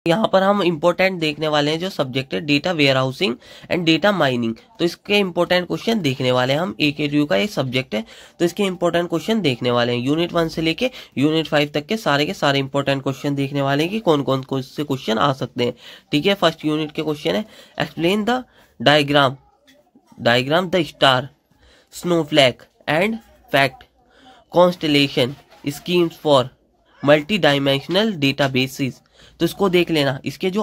यहाँ पर हम इम्पोर्टेंट देखने वाले हैं जो सब्जेक्ट है data warehousing and data mining. तो इसके इम्पोर्टेंट क्वेश्चन देखने वाले हैं हम। AKTU का एक सब्जेक्ट है तो इसके इम्पोर्टेंट क्वेश्चन देखने वाले हैं। यूनिट 1 से लेके यूनिट 5 तक के सारे इम्पोर्टेंट क्वेश्चन देखने वाले हैं कि कौन कौन से क्वेश्चन आ सकते हैं। ठीक है, फर्स्ट यूनिट के क्वेश्चन है explain the diagram the star snowflake and fact constellation schemes for multidimensional databases. तो इसको देख लेना, इसके जो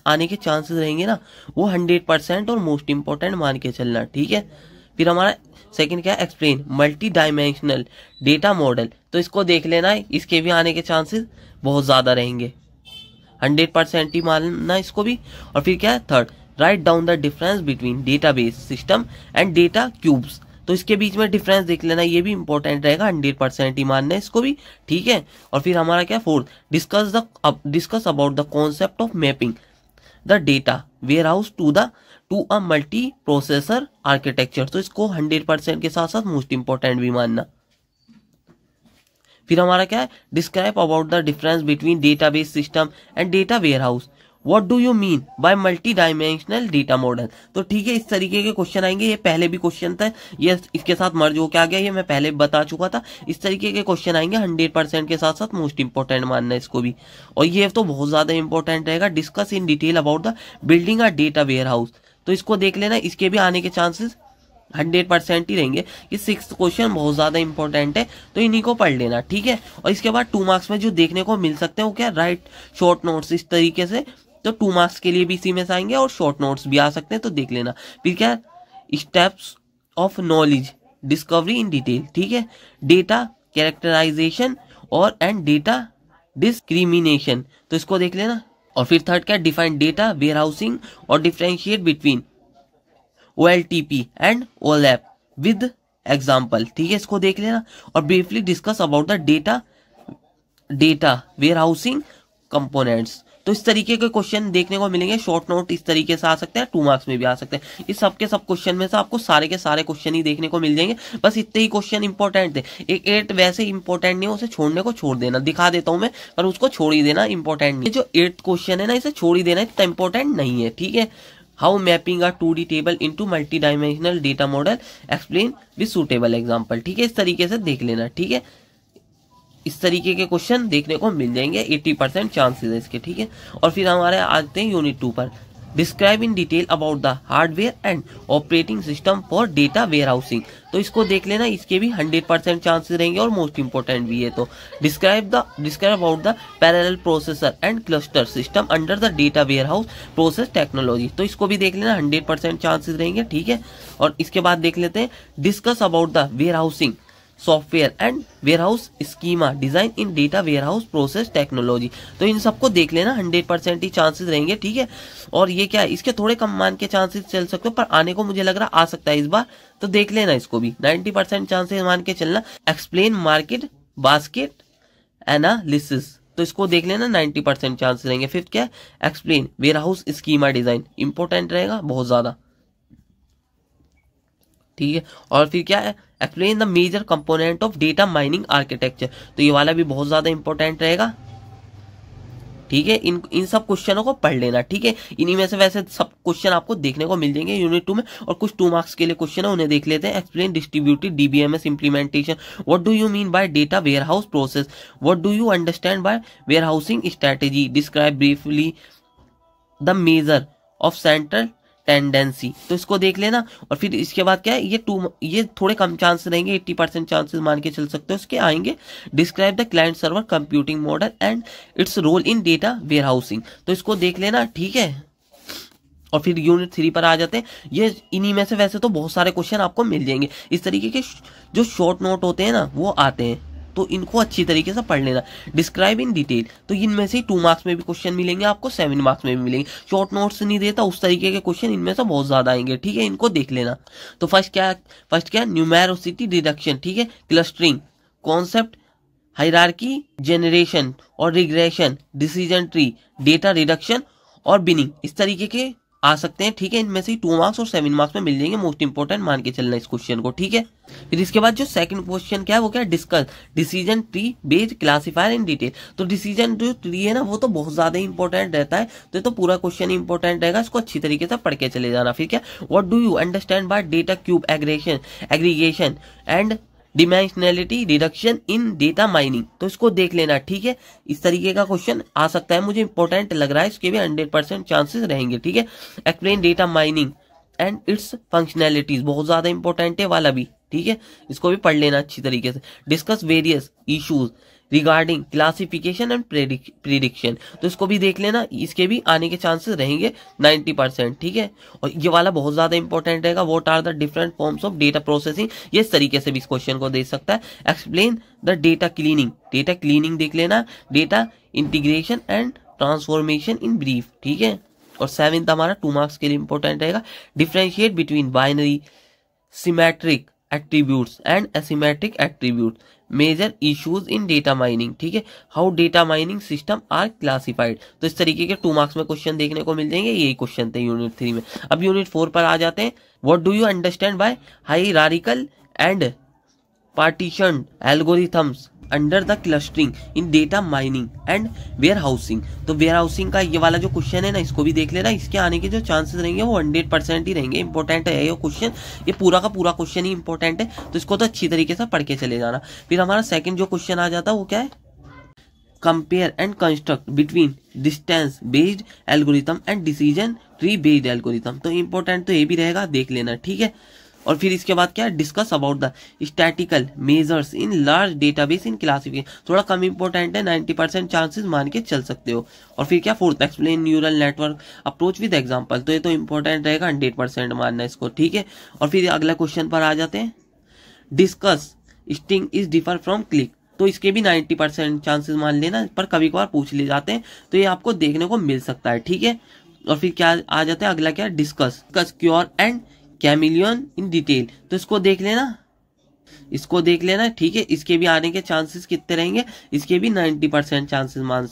आने के चांसेस रहेंगे ना वो 100% और मोस्ट इंपॉर्टेंट मान के चलना। ठीक है, फिर हमारा सेकंड क्या है explain multi dimensional data model. तो इसको देख लेना है, इसके भी आने के चांसेस बहुत ज़्यादा रहेंगे, 100% ही मानना इसको भी। और फिर क्या है third write down the difference between database system and data cubes. तो इसके बीच में डिफरेंस देख लेना, ये भी इंपॉर्टेंट रहेगा, 100% ही मानना है इसको भी। ठीक है, और फिर हमारा क्या fourth discuss about the concept of mapping the data warehouse to a multi processor architecture. तो इसको 100% के साथ साथ मोस्ट इंपॉर्टेंट भी मानना। फिर हमारा क्या है describe about the difference between database system and data warehouse. What do you mean by multi dimensional data model. तो ठीक है, इस तरीके के क्वेश्चन आएंगे। ये पहले भी क्वेश्चन था, ये इसके साथ मर्ज होकर आ गया, ये मैं पहले बता चुका था। इस तरीके के क्वेश्चन आएंगे 100% के साथ साथ मोस्ट इंपॉर्टेंट मानना है इसको भी। और ये तो बहुत ज्यादा इंपॉर्टेंट रहेगा discuss in detail about the building a data warehouse. तो इसको देख लेना, इसके भी आने के चांसेस 100% ही रहेंगे। ये 6th क्वेश्चन बहुत ज्यादा इंपॉर्टेंट है तो इन्हीं को पढ़ लेना। ठीक है, और इसके बाद 2 मार्क्स में जो देखने को मिल सकते हैं वो क्या राइट शॉर्ट नोट्स इस तरीके से। तो 2 मार्क्स के लिए भी इसी में से आएंगे और शॉर्ट नोट्स भी आ सकते हैं, तो देख लेना। फिर क्या steps of knowledge discovery in detail. ठीक है, डेटा कैरेक्टराइजेशन और एंड डेटा डिस्क्रिमिनेशन। तो इसको देख लेना। और फिर थर्ड क्या डिफाइन डेटा वेयर हाउसिंग और differentiate between OLTP and OLAP with example. ठीक है, इसको देख लेना। और briefly discuss about the data warehousing components. तो इस तरीके के क्वेश्चन देखने को मिलेंगे। शॉर्ट नोट इस तरीके से आ सकते हैं, 2 मार्क्स में भी आ सकते हैं। इस सब के सब क्वेश्चन में से आपको सारे के सारे क्वेश्चन ही देखने को मिल जाएंगे। बस इतने ही क्वेश्चन इंपॉर्टेंट थे। एक 8 वैसे इंपॉर्टेंट नहीं है, उसे छोड़ने को छोड़ देना, दिखा देता हूं मैं, पर उसको छोड़ ही देना, इंपॉर्टेंट नहीं। जो 8th क्वेश्चन है ना इसे छोड़ ही देना, इतना इंपॉर्टेंट नहीं है। ठीक है, how mapping a 2D table into multi dimensional data model explain with suitable example. ठीक है, इस तरीके से देख लेना। ठीक है, इस तरीके के क्वेश्चन देखने को मिल जाएंगे, 80% चांसेस है इसके। ठीक है, और फिर हमारे आते हैं यूनिट 2 पर describe in detail about the hardware and operating system for data warehousing. तो इसको देख लेना, इसके भी 100% चांसेस रहेंगे और मोस्ट इंपॉर्टेंट भी है। तो describe about the parallel processor and cluster system under the data warehouse process technology. तो इसको भी देख लेना, 100% चांसेस रहेंगे। ठीक है, और इसके बाद देख लेते हैं discuss about the warehousing software and warehouse schema design in data warehouse process technology. तो इन सबको देख लेना, 100% ही चांसेस रहेंगे। ठीक है, और ये क्या है इसके थोड़े कम मान के चांसेस चल सकते हो, पर आने को मुझे लग रहा आ सकता है इस बार। तो देख लेना इसको भी, 90% चांसेस मान के चलना। Explain market basket analysis. तो इसको देख लेना, 90% चांसेस रहेंगे। फिफ्थ क्या है explain warehouse schema design, important रहेगा बहुत ज्यादा। ठीक है, और फिर क्या है explain the major component of data mining architecture. तो ये वाला भी बहुत ज्यादा इंपॉर्टेंट रहेगा। ठीक है, इन सब क्वेश्चनों को पढ़ लेना। ठीक है, इन्हीं में से वैसे सब क्वेश्चन आपको देखने को मिल जाएंगे यूनिट 2 में, और कुछ 2 मार्क्स के लिए क्वेश्चन है उन्हें देख लेते हैं। Explain distributed DBMS implementation. What do you mean by data warehouse process. What do you understand by warehousing strategy. Describe briefly the major of central tendency. तो इसको देख लेना। और फिर इसके बाद क्या है ये थोड़े कम चांस रहेंगे, 80% चांसेस मान के चल सकते हो इसके आएंगे। Describe the client server computing model and its role in data warehousing. तो इसको देख लेना। ठीक है, और फिर यूनिट 3 पर आ जाते हैं। ये इन्हीं में से वैसे तो बहुत सारे क्वेश्चन आपको मिल जाएंगे। इस तरीके के जो शॉर्ट नोट होते हैं ना वो आते हैं, तो इनको अच्छी तरीके से पढ़ लेना। डिस्क्राइब इन डिटेल, तो इनमें से 2 मार्क्स में भी क्वेश्चन मिलेंगे आपको, 7 मार्क्स में भी मिलेंगे। शॉर्ट नोट्स नहीं देता उस तरीके के क्वेश्चन इनमें से बहुत ज्यादा आएंगे। ठीक है, इनको देख लेना। तो फर्स्ट क्या न्यूमेरोसिटी रिडक्शन। ठीक है, क्लस्टरिंग कॉन्सेप्ट हायरार्की जेनरेशन और regression decision tree data reduction और बिनिंग। इस तरीके के आ सकते हैं, ठीक है। इनमें से 2 मार्क्स और 7 मार्क्स में मिल जाएंगे, मोस्ट इंपोर्टेंट मान के चलना इस क्वेश्चन को, ठीक है। फिर इसके बाद जो सेकंड क्वेश्चन क्या है वो क्या है, discuss decision tree based classifier in detail. तो डिसीजन जो ट्री है ना वो तो बहुत ज्यादा इंपॉर्टेंट रहता है, तो ये तो पूरा क्वेश्चन इंपॉर्टेंट रहेगा, इसको अच्छी तरीके से पढ़ के चले जाना। फिर क्या, what do you understand by data cube aggregation and dimensionality reduction in data mining. तो इसको देख लेना, ठीक है। इस तरीके का क्वेश्चन आ सकता है, मुझे इंपॉर्टेंट लग रहा है, इसके भी 100% चांसेस रहेंगे, ठीक है। Explain data mining and it's functionalities, बहुत ज्यादा इंपॉर्टेंट है वाला भी, ठीक है। इसको भी पढ़ लेना अच्छी तरीके से। Discuss various issues regarding classification and prediction, तो इसको भी देख लेना, इसके भी आने के चांसेस रहेंगे 90%, ठीक है। और ये वाला बहुत ज्यादा इंपॉर्टेंट रहेगा, what are the different forms of data processing, ये इस तरीके से भी इस क्वेश्चन को दे सकता है। एक्सप्लेन द डेटा क्लीनिंग देख लेना, data integration and transformation in brief, ठीक है। और 7th हमारा 2 मार्क्स के लिए इंपॉर्टेंट रहेगा, differentiate between binary symmetric attributes and asymmetric attribute, major issues in data mining, ठीक है। How data mining system are classified. तो इस तरीके के 2 मार्क्स में क्वेश्चन देखने को मिल जाएंगे, यही क्वेश्चन थे यूनिट 3 में। अब यूनिट 4 पर आ जाते हैं। What do you understand by hierarchical and partition algorithms under the clustering in data mining and warehousing. तो वेयर हाउसिंग का ये वाला जो क्वेश्चन है ना, इसको भी देख लेना, इसके आने के जो चांसेस रहेंगे वो 100% ही रहेंगे। इंपॉर्टेंट है ये क्वेश्चन, ये पूरा का पूरा क्वेश्चन ही इंपॉर्टेंट है, तो इसको तो अच्छी तरीके से पढ़ के चले जाना। फिर हमारा सेकंड जो क्वेश्चन आ जाता है वो क्या है, compare and construct between distance based algorithm and decision tree based algorithm. तो इंपॉर्टेंट तो ये भी रहेगा, देख लेना, ठीक है। और फिर इसके बाद क्या है, discuss about the statistical measures in large database in classification, थोड़ा कम इंपॉर्टेंट है, 90% चांसेस मान के चल सकते हो। और फिर क्या, fourth, explain neural network approach with example. तो ये तो इंपॉर्टेंट रहेगा, 100% मानना इसको, ठीक है। और फिर अगला क्वेश्चन पर आ जाते हैं, discuss sting is differ from click. तो इसके भी 90% चांसेस मान लेना, पर कभी कभार पूछ ले जाते हैं, तो ये आपको देखने को मिल सकता है, ठीक है। और फिर क्या आ जाता है, अगला क्या, discuss cure and chameleon in detail. तो इसको देख लेना, ठीक है। इसके भी आने के चांसेस कितने रहेंगे, इसके भी 90% चांसेस मान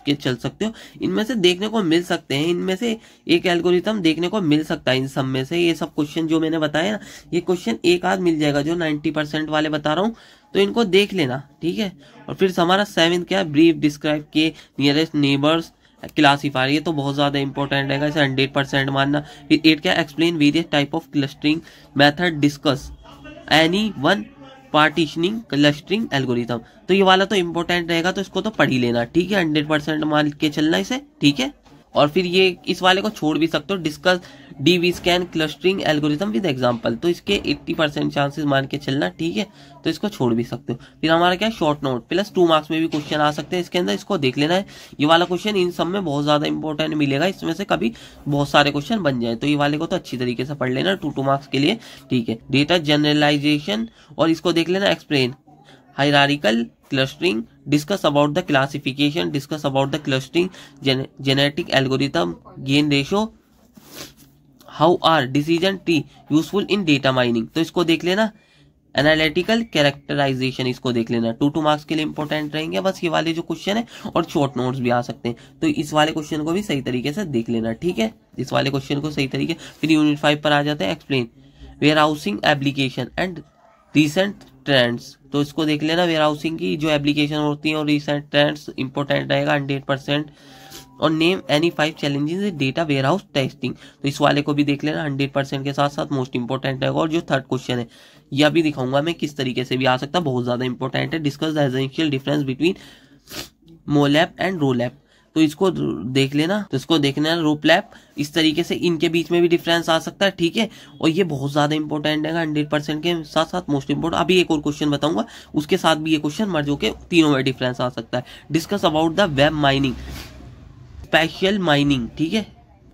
के चल सकते हो। इनमें से देखने को मिल सकते हैं, इनमें से एक एल्गोरिथम देखने को मिल सकता है इन सब में से। ये सब क्वेश्चन जो मैंने बताया ना, ये क्वेश्चन एक आध मिल जाएगा, जो 90% वाले बता रहा हूँ, तो इनको देख लेना, ठीक है। और फिर हमारा 7th क्या है, ब्रीफ डिस्क्राइब के नियरेस्ट नेबर्स क्लासीफायर, ये तो बहुत ज्यादा इंपॉर्टेंट रहेगा, इसे 100% मानना। फिर 8 क्या, explain various type of clustering method, discuss any one partitioning clustering algorithm. तो ये वाला तो इंपॉर्टेंट रहेगा, तो इसको तो पढ़ ही लेना, ठीक है। 100% मान के चलना इसे, ठीक है। और फिर ये इस वाले को छोड़ भी सकते हो, discuss DBSCAN clustering algorithm with example. तो इसके 80% चांसेस मान के चलना, ठीक है। तो इसको छोड़ भी सकते हो। फिर हमारा क्या, शॉर्ट नोट प्लस 2 मार्क्स में भी क्वेश्चन आ सकते हैं इसके अंदर, इसको देख लेना है। ये वाला क्वेश्चन इन सब में बहुत ज्यादा इंपॉर्टेंट मिलेगा, इसमें से कभी बहुत सारे क्वेश्चन बन जाए, तो ये वाले को तो अच्छी तरीके से पढ़ लेना 2 मार्क्स के लिए, ठीक है। डेटा जनरलाइजेशन, और इसको देख लेना, explain hierarchical clustering, discuss about the classification, discuss about the clustering genetic algorithm, gain ratio, how are decision tree useful in data mining. तो इसको देख लेना, एनालिटिकल कैरेक्टराइजेशन, इसको देख लेना, 2 मार्क्स के लिए इंपॉर्टेंट रहेंगे बस ये वाले जो क्वेश्चन है। और शॉर्ट नोट्स भी आ सकते हैं, तो इस वाले क्वेश्चन को भी सही तरीके से देख लेना, ठीक है। इस वाले क्वेश्चन को सही तरीके। फिर यूनिट 5 पर आ जाते हैं, explain warehousing application and recent trends. तो इसको देख लेना, वेयर हाउसिंग की जो एप्लीकेशन होती है और रिसेंट ट्रेंड्स इंपॉर्टेंट रहेगा 100%। और name any 5 challenges in data warehouse testing. तो इस वाले को भी देख लेना, 100% के साथ साथ मोस्ट इंपॉर्टेंट रहेगा। और जो थर्ड क्वेश्चन है, यह भी दिखाऊंगा मैं किस तरीके से भी आ सकता है, बहुत ज्यादा इंपॉर्टेंट है। Discuss the essential difference between MOLAP and ROLAP. तो इसको देख लेना, तो इसको देखना, रोपलैप, इस तरीके से इनके बीच में भी डिफरेंस आ सकता है, ठीक है। और ये बहुत ज्यादा इंपॉर्टेंट है 100% के साथ साथ मोस्ट इंपॉर्टेंट। अभी एक और क्वेश्चन बताऊंगा, उसके साथ भी ये क्वेश्चन मर्ज होकर तीनों में डिफरेंस आ सकता है। Discuss about the web mining, special mining, ठीक है,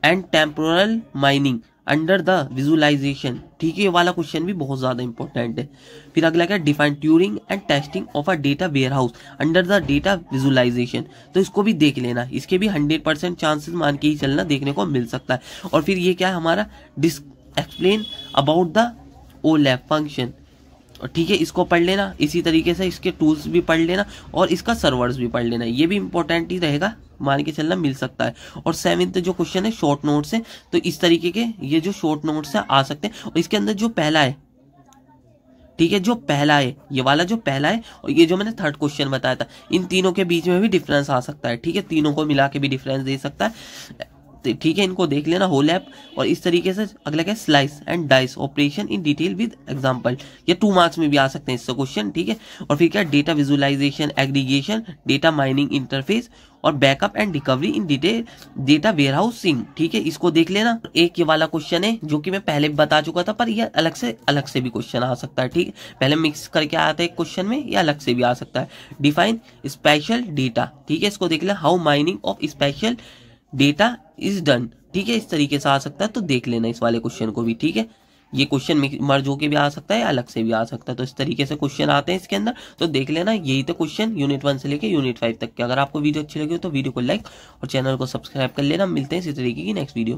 and temporal mining under the visualization, ठीक है। ये वाला क्वेश्चन भी बहुत ज्यादा इंपॉर्टेंट है। फिर अगला क्या, define tuning and testing of a data warehouse under the data visualization. तो इसको भी देख लेना, इसके भी 100% चांसेस मान के ही चलना, देखने को मिल सकता है। और फिर ये क्या है हमारा, एक्सप्लेन अबाउट द ओलैप फंक्शन, ठीक है। इसको पढ़ लेना, इसी तरीके से इसके टूल्स भी पढ़ लेना और इसका सर्वर्स भी पढ़ लेना, ये भी इंपॉर्टेंट ही रहेगा, मान के चलना मिल सकता है। और 7th जो क्वेश्चन है शॉर्ट नोट से, तो इस तरीके के ये जो शॉर्ट नोट से आ सकते हैं। और इसके अंदर जो पहला है, ठीक है, जो पहला है ये वाला जो पहला है और ये जो मैंने थर्ड क्वेश्चन बताया था, इन तीनों के बीच में भी डिफरेंस आ सकता है। ठीक है, तीनों को मिला के भी डिफरेंस दे सकता है। ठीक है, इनको देख लेना होल ऐप। और इस तरीके से अगला क्या है, slice and dice operation in detail with example, ये 2 मार्क्स में भी आ सकते हैं इससे क्वेश्चन। ठीक है, और फिर क्या, data visualisation, aggregation, data mining interface और backup and recovery in detail data warehousing. ठीक है, इसको देख लेना। एक ये वाला क्वेश्चन है जो कि मैं पहले भी बता चुका था, पर ये अलग से भी क्वेश्चन आ सकता है। ठीक है, पहले मिक्स करके आया था एक क्वेश्चन में, ये अलग से भी आ सकता है। डिफाइन स्पेशल डेटा, ठीक है, इसको देख लेना। How mining of special data is done, ठीक है, इस तरीके से आ सकता है, तो देख लेना इस वाले क्वेश्चन को भी। ठीक है, ये क्वेश्चन मर्ज होके भी आ सकता है, अलग से भी आ सकता है, तो इस तरीके से क्वेश्चन आते हैं इसके अंदर, तो देख लेना। यही तो क्वेश्चन यूनिट 1 से लेके यूनिट 5 तक के। अगर आपको वीडियो अच्छी लगी हो तो वीडियो को लाइक और चैनल को सब्सक्राइब कर लेना। मिलते हैं इसी तरीके की नेक्स्ट वीडियो में।